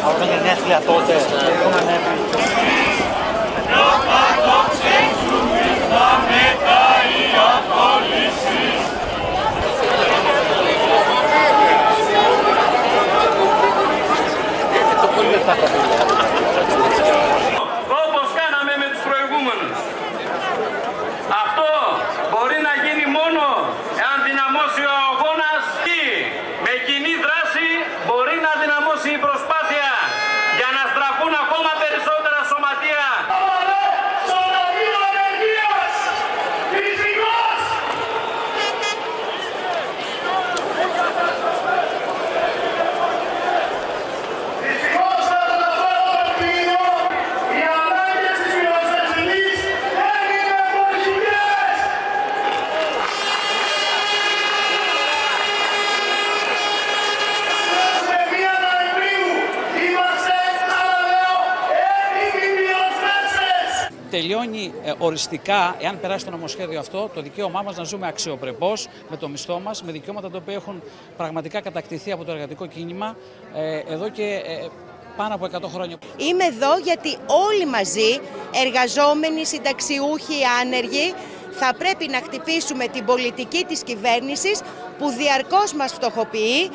Από τα γενέθλια τότε, έχουμε ανέβει. Όπως κάναμε με τους προηγούμενους. Αυτό μπορεί να γίνει μόνο εάν δυναμώσει ο αγώνας ή με κοινή δράση μπορεί να δυναμώσει η προσπάθεια για να στραφούν ακόμα περισσότερα σωματεία. Τελειώνει οριστικά, εάν περάσει το νομοσχέδιο αυτό, το δικαίωμά μας να ζούμε αξιοπρεπώς με το μισθό μας, με δικαιώματα τα οποία έχουν πραγματικά κατακτηθεί από το εργατικό κίνημα εδώ και πάνω από 100 χρόνια. Είμαι εδώ γιατί όλοι μαζί, εργαζόμενοι, συνταξιούχοι, άνεργοι, θα πρέπει να χτυπήσουμε την πολιτική της κυβέρνησης που διαρκώς μας φτωχοποιεί.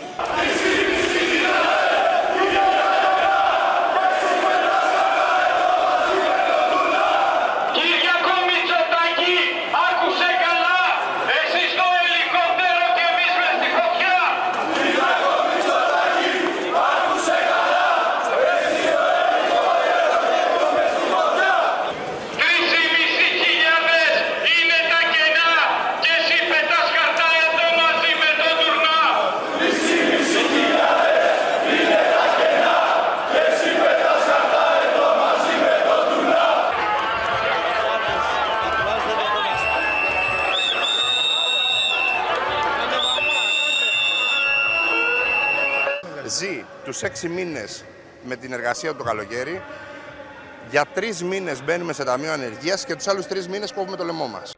Ζει τους 6 μήνες με την εργασία του το καλοκαίρι, για 3 μήνες μπαίνουμε σε ταμείο ανεργίας και τους άλλους 3 μήνες κόβουμε το λαιμό μας.